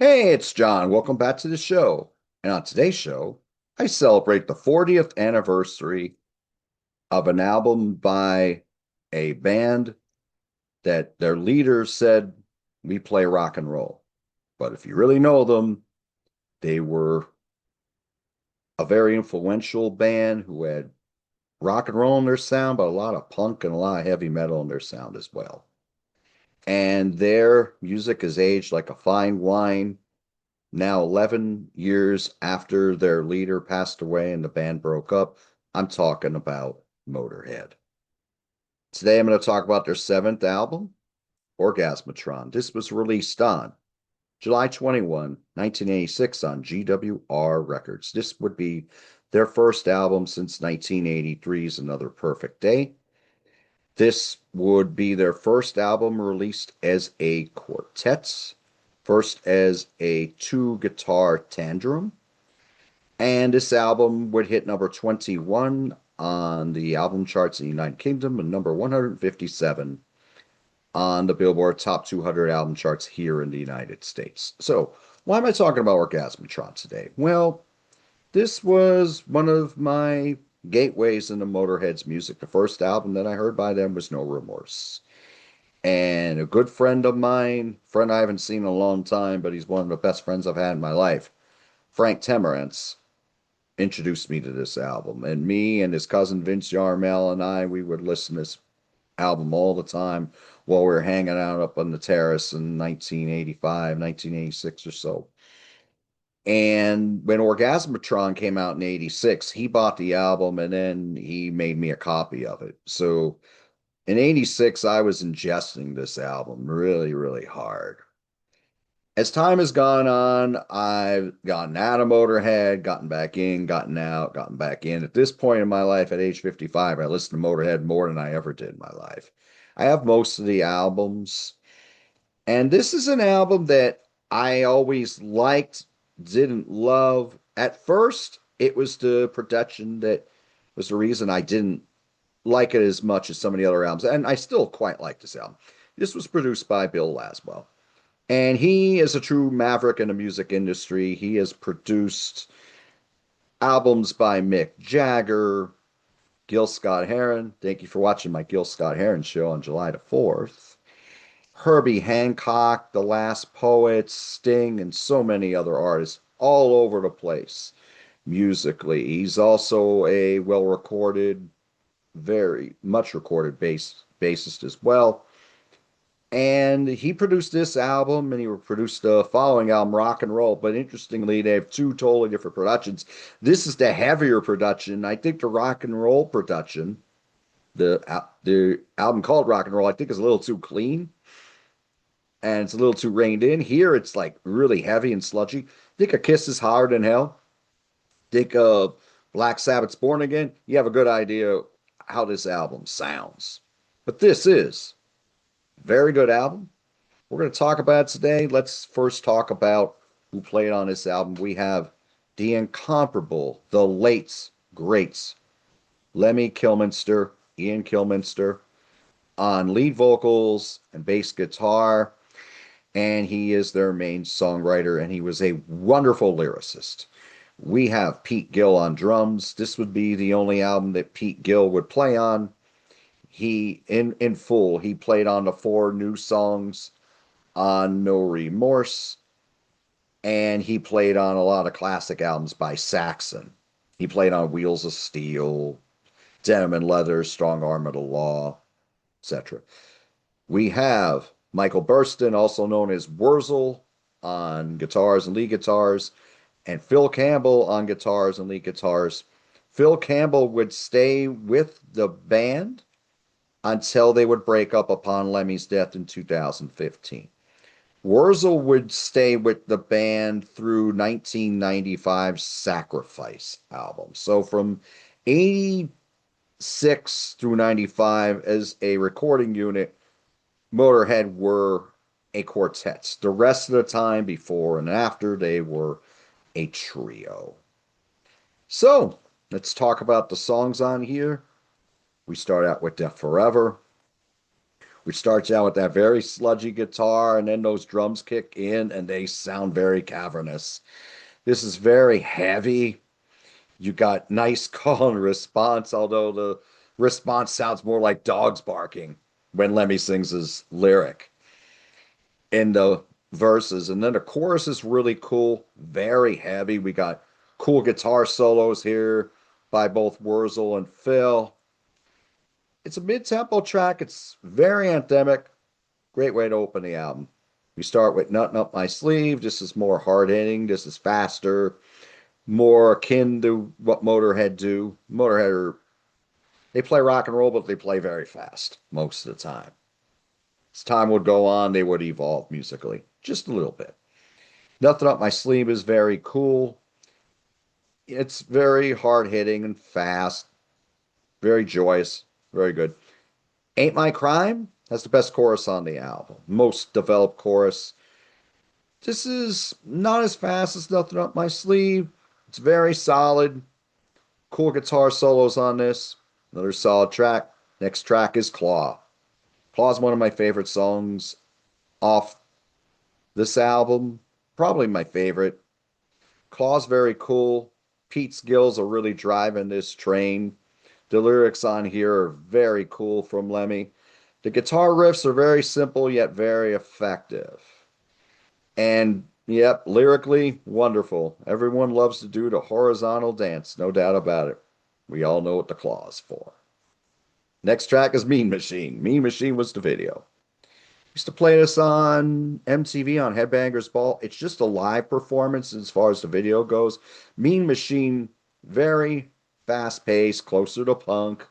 Hey, it's John. Welcome back to the show. And on today's show, I celebrate the 40th anniversary of an album by a band that their leader said, "We play rock and roll." But if you really know them, they were a very influential band who had rock and roll in their sound, but a lot of punk and a lot of heavy metal in their sound as well. And their music has aged like a fine wine. Now, 11 years after their leader passed away and the band broke up, I'm talking about Motorhead. Today, I'm going to talk about their seventh album, Orgasmatron. This was released on July 21, 1986, on GWR Records. This would be their first album since 1983's Another Perfect Day. This would be their first album released as a quartet, first as a two guitar tandem. And this album would hit number 21 on the album charts in the United Kingdom and number 157 on the Billboard Top 200 album charts here in the United States. So, why am I talking about Orgasmatron today? Well, this was one of my gateways into Motorhead's music. The first album that I heard by them was No Remorse. And a good friend of mine, friend I haven't seen in a long time, but he's one of the best friends I've had in my life, Frank Temerance, introduced me to this album. And me and his cousin Vince Yarmel and we would listen to this album all the time while we were hanging out up on the terrace in 1985, 1986 or so. And when Orgasmatron came out in 86, he bought the album and then he made me a copy of it. So in 86, I was ingesting this album really, really hard. As time has gone on, I've gotten out of Motorhead, gotten back in, gotten out, gotten back in. At this point in my life, at age 55, I listen to Motorhead more than I ever did in my life. I have most of the albums, and this is an album that I always liked, didn't love. At first, it was the production that was the reason I didn't like it as much as some of the other albums, and I still quite like this album. This was produced by Bill Laswell. And he is a true maverick in the music industry. He has produced albums by Mick Jagger, Gil Scott Heron. Thank you for watching my Gil Scott Heron show on July the 4th. Herbie Hancock, The Last Poets, Sting, and so many other artists all over the place musically. He's also a well recorded, very much recorded bassist as well. And he produced this album and he produced the following album, Rock and Roll. But interestingly, they have two totally different productions. This is the heavier production. I think the rock and roll production, the album called Rock and Roll, I think is a little too clean and it's a little too reined in. Here, it's like really heavy and sludgy. Think a Kiss is Harder Than Hell. Think Black Sabbath's Born Again. You have a good idea how this album sounds. But this is a very good album. We're going to talk about it today. Let's first talk about who played on this album. We have the incomparable, the late greats, Lemmy Kilminster, Ian Kilminster, on lead vocals and bass guitar. And he is their main songwriter, and he was a wonderful lyricist. We have Pete Gill on drums. This would be the only album that Pete Gill would play on. He, in full, he played on the four new songs on No Remorse, and he played on a lot of classic albums by Saxon. He played on Wheels of Steel, Denim and Leather, Strong Arm of the Law, etc. We have Michael Burston, also known as Wurzel, on guitars and lead guitars, and Phil Campbell on guitars and lead guitars. Phil Campbell would stay with the band until they would break up upon Lemmy's death in 2015. Wurzel would stay with the band through 1995's Sacrifice album. So from 86 through 95 as a recording unit, Motorhead were a quartet. The rest of the time, before and after, they were a trio. So let's talk about the songs on here. We start out with Death Forever. which starts out with that very sludgy guitar, and then those drums kick in and they sound very cavernous. This is very heavy. You got nice call and response, although the response sounds more like dogs barking when Lemmy sings his lyric in the verses. And then the chorus is really cool, very heavy. We got cool guitar solos here by both Wurzel and Phil. It's a mid-tempo track. It's very anthemic. Great way to open the album. We start with Nothing Up My Sleeve. This is more hard-hitting. This is faster, more akin to what Motorhead do. Motorhead they play rock and roll, but they play very fast most of the time. As time would go on, they would evolve musically just a little bit. Nothing Up My Sleeve is very cool. It's very hard-hitting and fast, very joyous, very good. Ain't My Crime has the best chorus on the album, most developed chorus. This is not as fast as Nothing Up My Sleeve. It's very solid. Cool guitar solos on this. Another solid track. Next track is Claw. Claw is one of my favorite songs off this album. Probably my favorite. Claw's very cool. Pete Skills are really driving this train. The lyrics on here are very cool from Lemmy. The guitar riffs are very simple yet very effective. And yep, lyrically, wonderful. Everyone loves to do the horizontal dance, no doubt about it. We all know what the claw is for. Next track is Mean Machine. Mean Machine was the video. Used to play this on MTV on Headbangers Ball. It's just a live performance as far as the video goes. Mean Machine, very fast paced, closer to punk.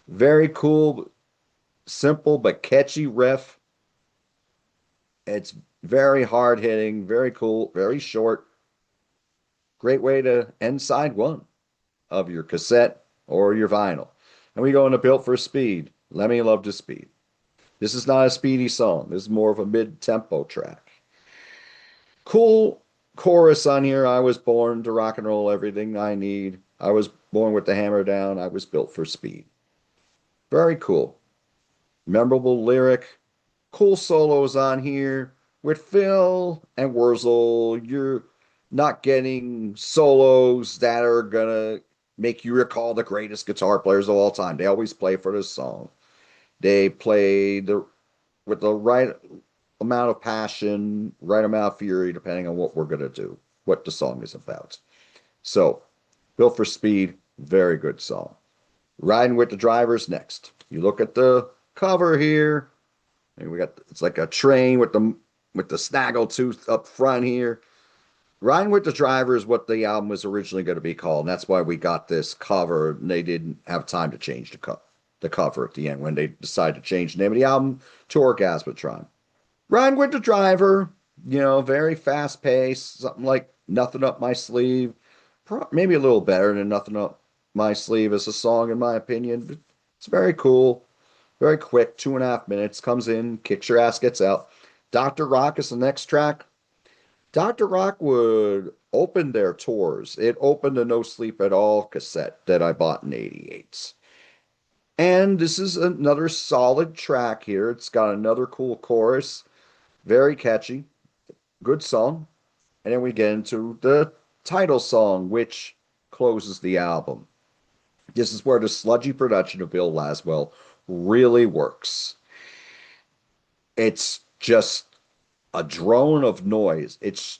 Very cool, simple but catchy riff. It's very hard hitting, very cool, very short. Great way to end side one of your cassette or your vinyl. And we go into Built for Speed. Lemmy loved his speed. This is not a speedy song. This is more of a mid-tempo track. Cool chorus on here. I was born to rock and roll everything I need. I was born with the hammer down. I was built for speed. Very cool. Memorable lyric. Cool solos on here. With Phil and Wurzel, you're not getting solos that are going to make you recall the greatest guitar players of all time. They always play for the song. They play with the right amount of passion, right amount of fury, depending on what we're going to do, what the song is about. So, Built for Speed, very good song. Riding with the Drivers next. You look at the cover here, and we got it's like a train with the snaggletooth up front here. Riding with the Driver is what the album was originally going to be called, and that's why we got this cover. And they didn't have time to change the cover at the end when they decided to change the name of the album to Orgasmatron. Riding with the Driver, very fast paced, something like Nothing Up My Sleeve. Maybe a little better than Nothing Up My Sleeve as a song, in my opinion. But it's very cool, very quick, 2.5 minutes, comes in, kicks your ass, gets out. Dr. Rock is the next track. Dr. Rock would open their tours. It opened the No Sleep at All cassette that I bought in '88. And this is another solid track here. It's got another cool chorus, very catchy, good song. And then we get into the title song, which closes the album. This is where the sludgy production of Bill Laswell really works. It's just a drone of noise. It's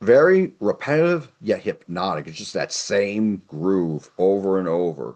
very repetitive yet hypnotic. It's just that same groove over and over.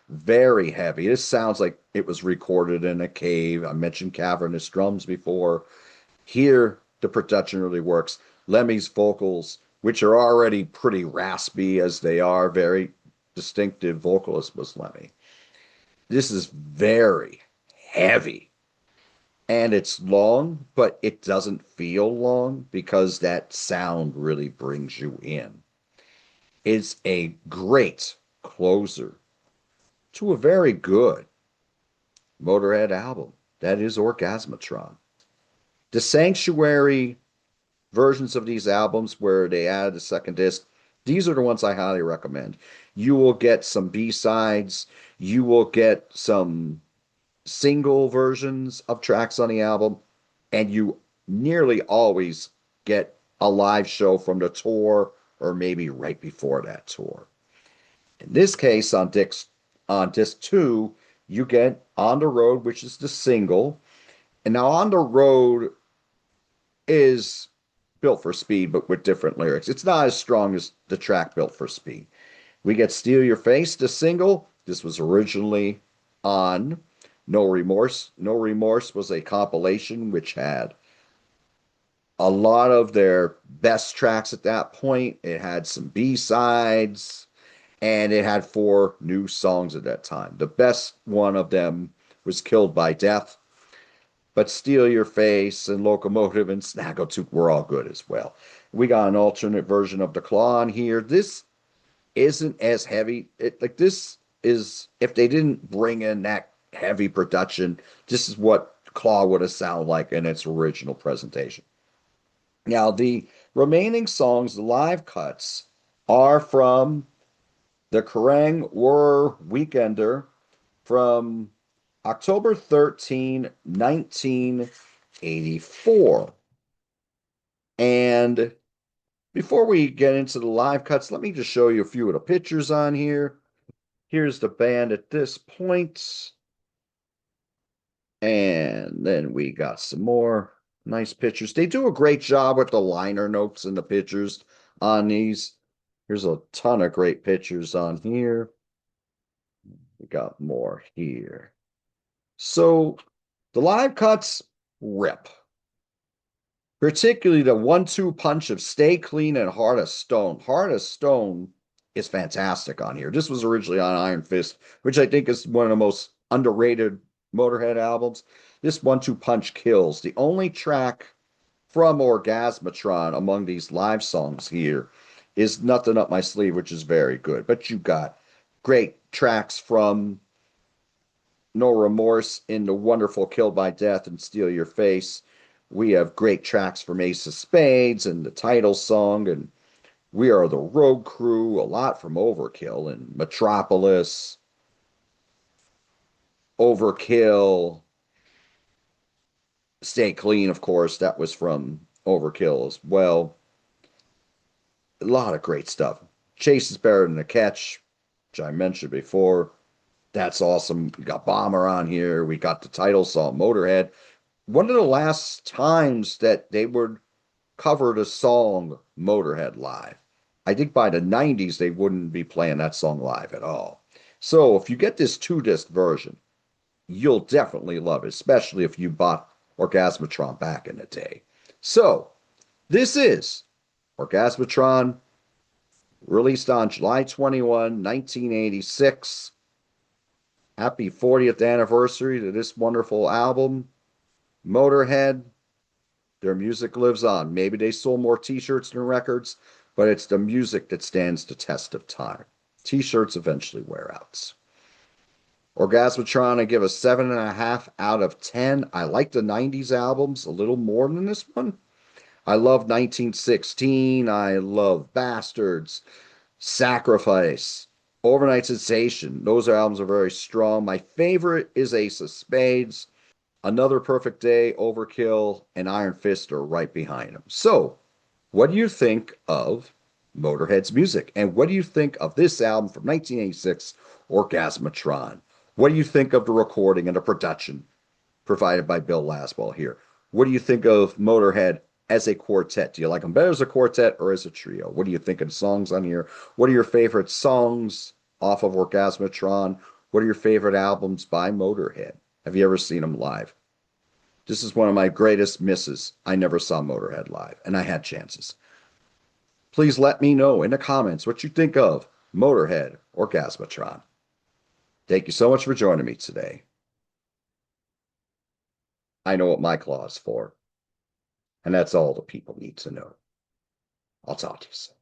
Very heavy. This sounds like it was recorded in a cave. I mentioned cavernous drums before. Here, the production really works. Lemmy's vocals, which are already pretty raspy as they are, very distinctive vocalist was Lemmy. This is very heavy. And it's long, but it doesn't feel long because that sound really brings you in. It's a great closer to a very good Motorhead album. That is Orgasmatron. The Sanctuary versions of these albums where they added a second disc, these are the ones I highly recommend. You will get some B-sides. You will get some single versions of tracks on the album, and you nearly always get a live show from the tour or maybe right before that tour. In this case, on disc two, you get On the Road, which is the single. And now On the Road is built for speed, but with different lyrics. It's not as strong as the track Built for Speed. We get Steal Your Face, the single. This was originally on No Remorse. No Remorse was a compilation which had a lot of their best tracks at that point. It had some B-sides, and it had four new songs at that time. The best one of them was Killed by Death, but Steal Your Face and Locomotive and Snaggletooth were all good as well. We got an alternate version of The Claw on here. This isn't as heavy. Like this is, if they didn't bring in that heavy production, this is what Claw would have sounded like in its original presentation. Now, the remaining songs, the live cuts, are from the Kerrang War Weekender from October 13, 1984. And before we get into the live cuts, let me just show you a few of the pictures on here. Here's the band at this point. And then we got some more nice pictures. They do a great job with the liner notes and the pictures on these. Here's a ton of great pictures on here. We got more here. So the live cuts rip. Particularly the 1-2 punch of Stay Clean and Heart of Stone. Heart of Stone is fantastic on here. This was originally on Iron Fist, which I think is one of the most underrated Motorhead albums. This 1-2 punch kills. The only track from Orgasmatron among these live songs here is Nothing Up My Sleeve, which is very good. But you got great tracks from No Remorse in the wonderful Killed by Death and Steal Your Face. We have great tracks from Ace of Spades and the title song, and We Are the Road Crew, a lot from Overkill and Metropolis, Overkill, Stay Clean, of course, that was from Overkill as well. A lot of great stuff. Chase is Better Than a Catch, which I mentioned before. That's awesome. We got Bomber on here. We got the title song, Motorhead. One of the last times that they would cover the song Motorhead live. I think by the 90s, they wouldn't be playing that song live at all. So if you get this two-disc version, you'll definitely love it, especially if you bought Orgasmatron back in the day. So this is Orgasmatron, released on July 21, 1986. Happy 40th anniversary to this wonderful album. Motorhead, their music lives on. Maybe they sold more t-shirts than records, but it's the music that stands the test of time. T-shirts eventually wear out. Orgasmatron, I give a 7.5 out of 10. I like the 90s albums a little more than this one. I love 1916. I love Bastards, Sacrifice, Overnight Sensation. Those albums are very strong. My favorite is Ace of Spades. Another Perfect Day, Overkill, and Iron Fist are right behind them. So, what do you think of Motorhead's music? And what do you think of this album from 1986, Orgasmatron? What do you think of the recording and the production provided by Bill Laswell here? What do you think of Motorhead as a quartet? Do you like them better as a quartet or as a trio? What do you think of the songs on here? What are your favorite songs off of Orgasmatron? What are your favorite albums by Motorhead? Have you ever seen them live? This is one of my greatest misses. I never saw Motorhead live, and I had chances. Please let me know in the comments what you think of Motorhead Orgasmatron. Thank you so much for joining me today. I know what my claw is for, and that's all the people need to know. I'll talk to you soon.